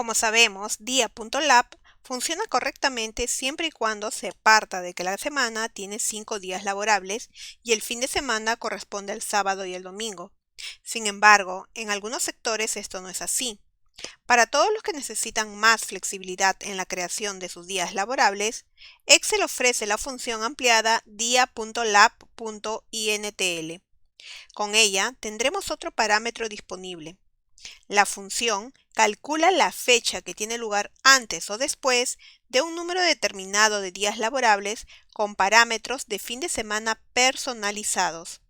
Como sabemos, dia.lab funciona correctamente siempre y cuando se parta de que la semana tiene 5 días laborables y el fin de semana corresponde al sábado y el domingo. Sin embargo, en algunos sectores esto no es así. Para todos los que necesitan más flexibilidad en la creación de sus días laborables, Excel ofrece la función ampliada dia.lab.intl. Con ella tendremos otro parámetro disponible. La función calcula la fecha que tiene lugar antes o después de un número determinado de días laborables con parámetros de fin de semana personalizados.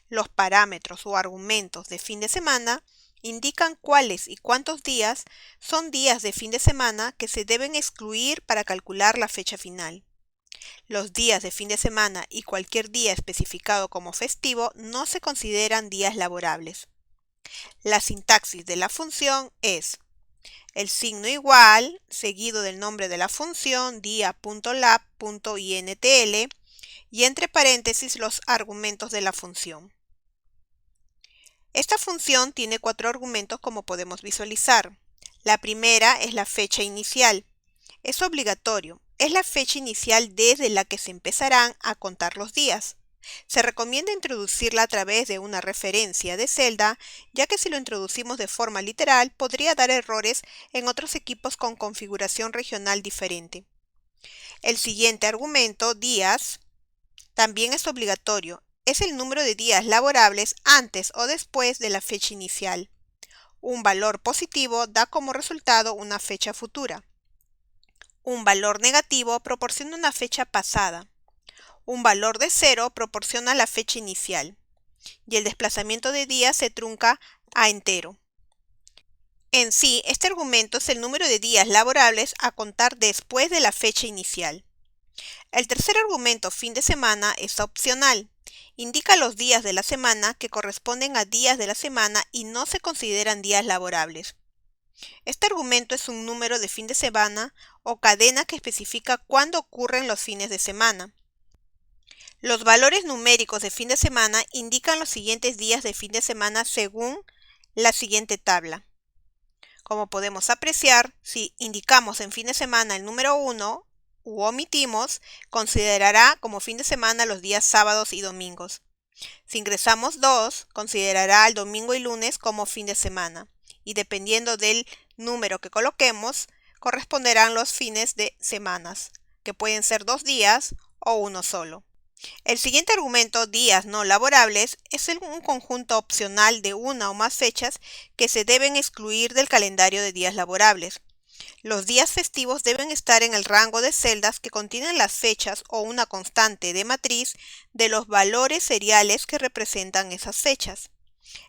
Los parámetros o argumentos de fin de semana indican cuáles y cuántos días son días de fin de semana que se deben excluir para calcular la fecha final. Los días de fin de semana y cualquier día especificado como festivo no se consideran días laborables. La sintaxis de la función es el signo igual, seguido del nombre de la función, dia.lab.intl, y entre paréntesis los argumentos de la función. Esta función tiene 4 argumentos como podemos visualizar. La primera es la fecha inicial. Es obligatorio. Es la fecha inicial desde la que se empezarán a contar los días. Se recomienda introducirla a través de una referencia de celda, ya que si lo introducimos de forma literal podría dar errores en otros equipos con configuración regional diferente. El siguiente argumento, días, también es obligatorio. Es el número de días laborables antes o después de la fecha inicial. Un valor positivo da como resultado una fecha futura. Un valor negativo proporciona una fecha pasada. Un valor de 0 proporciona la fecha inicial. Y el desplazamiento de días se trunca a entero. En sí, este argumento es el número de días laborables a contar después de la fecha inicial. El tercer argumento, fin de semana, es opcional. Indica los días de la semana que corresponden a días de la semana y no se consideran días laborables. Este argumento es un número de fin de semana o cadena que especifica cuándo ocurren los fines de semana. Los valores numéricos de fin de semana indican los siguientes días de fin de semana según la siguiente tabla. Como podemos apreciar, si indicamos en fin de semana el número 1 u omitimos, considerará como fin de semana los días sábados y domingos. Si ingresamos 2, considerará el domingo y lunes como fin de semana. Y dependiendo del número que coloquemos, corresponderán los fines de semanas, que pueden ser 2 días o uno solo. El siguiente argumento, días no laborables, es un conjunto opcional de una o más fechas que se deben excluir del calendario de días laborables. Los días festivos deben estar en el rango de celdas que contienen las fechas o una constante de matriz de los valores seriales que representan esas fechas.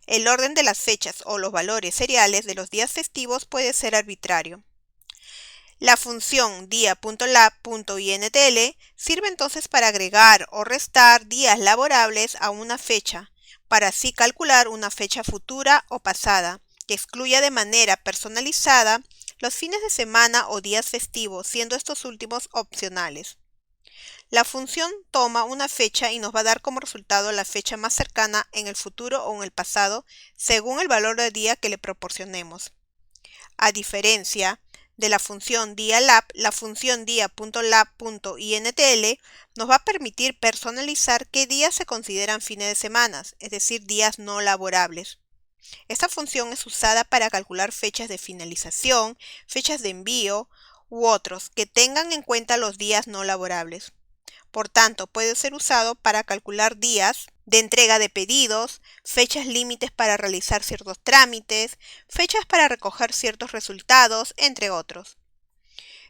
El orden de las fechas o los valores seriales de los días festivos puede ser arbitrario. La función dia.lab.intl sirve entonces para agregar o restar días laborables a una fecha, para así calcular una fecha futura o pasada, que excluya de manera personalizada los fines de semana o días festivos, siendo estos últimos opcionales. La función toma una fecha y nos va a dar como resultado la fecha más cercana en el futuro o en el pasado, según el valor de día que le proporcionemos. A diferencia de la función dia.lab, la función dia.lab.intl nos va a permitir personalizar qué días se consideran fines de semana, es decir, días no laborables. Esta función es usada para calcular fechas de finalización, fechas de envío u otros que tengan en cuenta los días no laborables. Por tanto, puede ser usado para calcular días de entrega de pedidos, fechas límites para realizar ciertos trámites, fechas para recoger ciertos resultados, entre otros.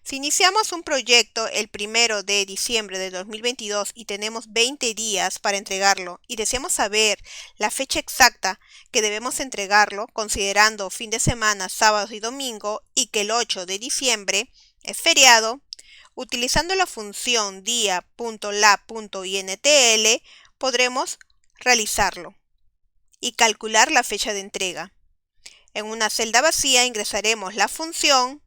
Si iniciamos un proyecto el 1 de diciembre de 2022 y tenemos 20 días para entregarlo y deseamos saber la fecha exacta que debemos entregarlo, considerando fin de semana, sábados y domingo, y que el 8 de diciembre es feriado, utilizando la función dia.lab.intl podremos realizarlo y calcular la fecha de entrega. En una celda vacía ingresaremos la función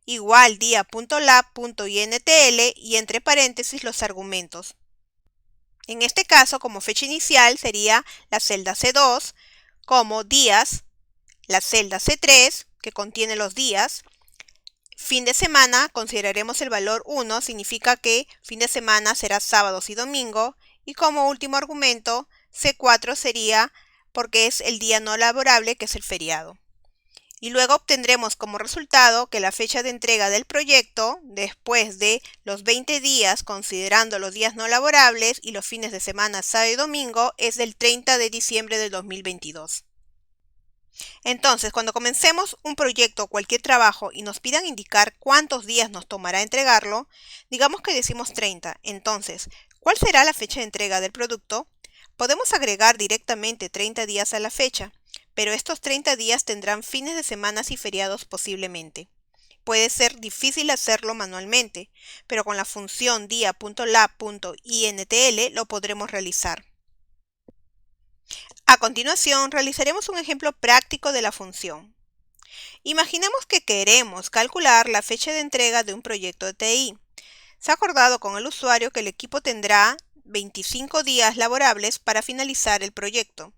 igual dia.lab.intl y entre paréntesis los argumentos. En este caso, como fecha inicial sería la celda C2, como días, la celda C3, que contiene los días, Fin de semana, consideraremos el valor 1, significa que fin de semana será sábados y domingo. Y como último argumento, C4 sería porque es el día no laborable, que es el feriado. Y luego obtendremos como resultado que la fecha de entrega del proyecto, después de los 20 días, considerando los días no laborables y los fines de semana, sábado y domingo, es del 30 de diciembre del 2022. Entonces, cuando comencemos un proyecto o cualquier trabajo y nos pidan indicar cuántos días nos tomará entregarlo, digamos que decimos 30. Entonces, ¿cuál será la fecha de entrega del producto? Podemos agregar directamente 30 días a la fecha, pero estos 30 días tendrán fines de semana y feriados posiblemente. Puede ser difícil hacerlo manualmente, pero con la función dia.lab.intl lo podremos realizar. A continuación, realizaremos un ejemplo práctico de la función. Imaginemos que queremos calcular la fecha de entrega de un proyecto de TI. Se ha acordado con el usuario que el equipo tendrá 25 días laborables para finalizar el proyecto.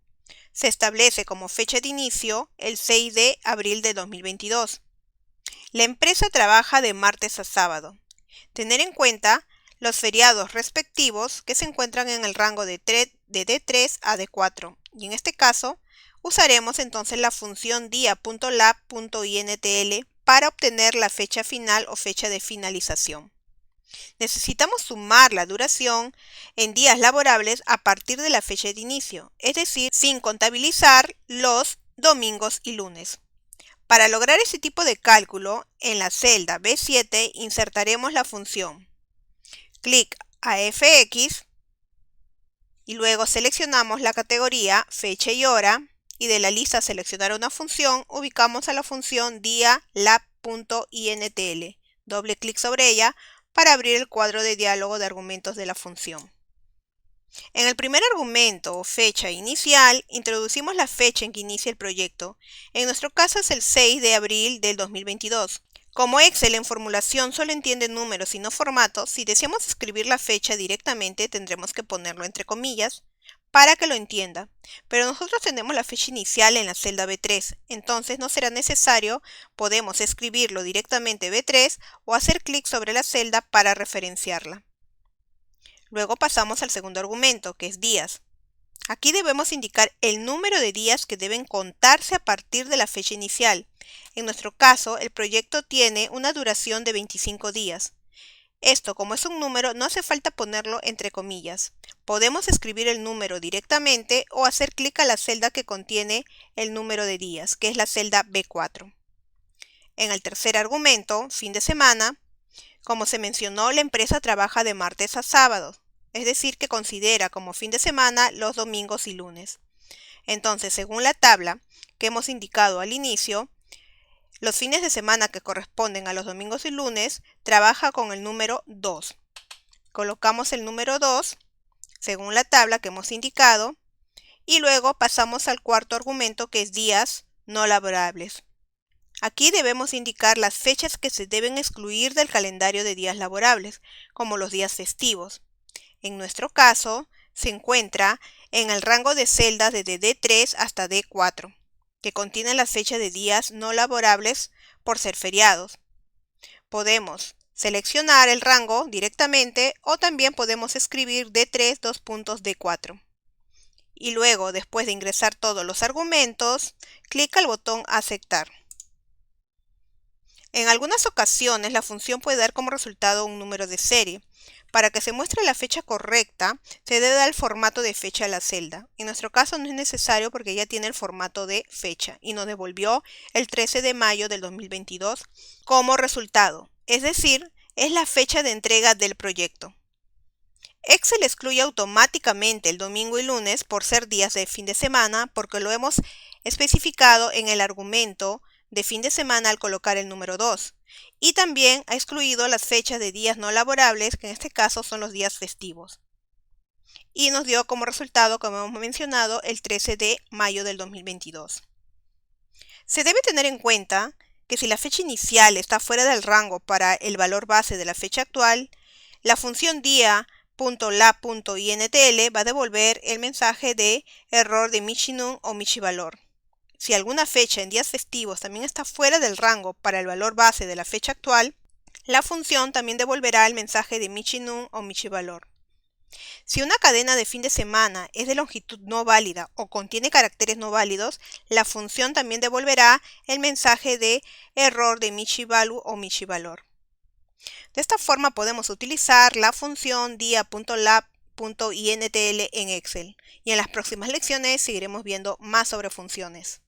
Se establece como fecha de inicio el 6 de abril de 2022. La empresa trabaja de martes a sábado. Tener en cuenta los feriados respectivos que se encuentran en el rango de D3 a D4. Y en este caso, usaremos entonces la función dia.lab.intl para obtener la fecha final o fecha de finalización. Necesitamos sumar la duración en días laborables a partir de la fecha de inicio, es decir, sin contabilizar los domingos y lunes. Para lograr ese tipo de cálculo, en la celda B7 insertaremos la función clic a FX y luego seleccionamos la categoría fecha y hora y de la lista seleccionar una función, ubicamos a la función dia.lab.intl. Doble clic sobre ella para abrir el cuadro de diálogo de argumentos de la función. En el primer argumento o fecha inicial, introducimos la fecha en que inicia el proyecto. En nuestro caso es el 6 de abril del 2022. Como Excel en formulación solo entiende números y no formatos, si deseamos escribir la fecha directamente tendremos que ponerlo entre comillas para que lo entienda. Pero nosotros tenemos la fecha inicial en la celda B3, entonces no será necesario, podemos escribirlo directamente B3 o hacer clic sobre la celda para referenciarla. Luego pasamos al segundo argumento, que es días. Aquí debemos indicar el número de días que deben contarse a partir de la fecha inicial. En nuestro caso, el proyecto tiene una duración de 25 días. Esto, como es un número, no hace falta ponerlo entre comillas. Podemos escribir el número directamente o hacer clic a la celda que contiene el número de días, que es la celda B4. En el tercer argumento, fin de semana, como se mencionó, la empresa trabaja de martes a sábado, es decir, que considera como fin de semana los domingos y lunes. Entonces, según la tabla que hemos indicado al inicio, los fines de semana que corresponden a los domingos y lunes trabaja con el número 2. Colocamos el número 2 según la tabla que hemos indicado y luego pasamos al cuarto argumento, que es días no laborables. Aquí debemos indicar las fechas que se deben excluir del calendario de días laborables, como los días festivos. En nuestro caso, se encuentra en el rango de celdas desde D3 hasta D4, que contienen las fechas de días no laborables por ser feriados. Podemos seleccionar el rango directamente o también podemos escribir D3 D4. Y luego, después de ingresar todos los argumentos, clic al botón Aceptar. En algunas ocasiones, la función puede dar como resultado un número de serie. Para que se muestre la fecha correcta, se debe dar el formato de fecha a la celda. En nuestro caso no es necesario porque ya tiene el formato de fecha y nos devolvió el 13 de mayo del 2022 como resultado. Es decir, es la fecha de entrega del proyecto. Excel excluye automáticamente el domingo y lunes por ser días de fin de semana porque lo hemos especificado en el argumento de fin de semana al colocar el número 2. Y también ha excluido las fechas de días no laborables, que en este caso son los días festivos. Y nos dio como resultado, como hemos mencionado, el 13 de mayo del 2022. Se debe tener en cuenta que si la fecha inicial está fuera del rango para el valor base de la fecha actual, la función dia.lab.intl va a devolver el mensaje de error de Michinum o Michivalor. Si alguna fecha en días festivos también está fuera del rango para el valor base de la fecha actual, la función también devolverá el mensaje de Michinum o Michivalor. Si una cadena de fin de semana es de longitud no válida o contiene caracteres no válidos, la función también devolverá el mensaje de error de Michivalue o Michivalor. De esta forma podemos utilizar la función dia.lab.intl en Excel, y en las próximas lecciones seguiremos viendo más sobre funciones.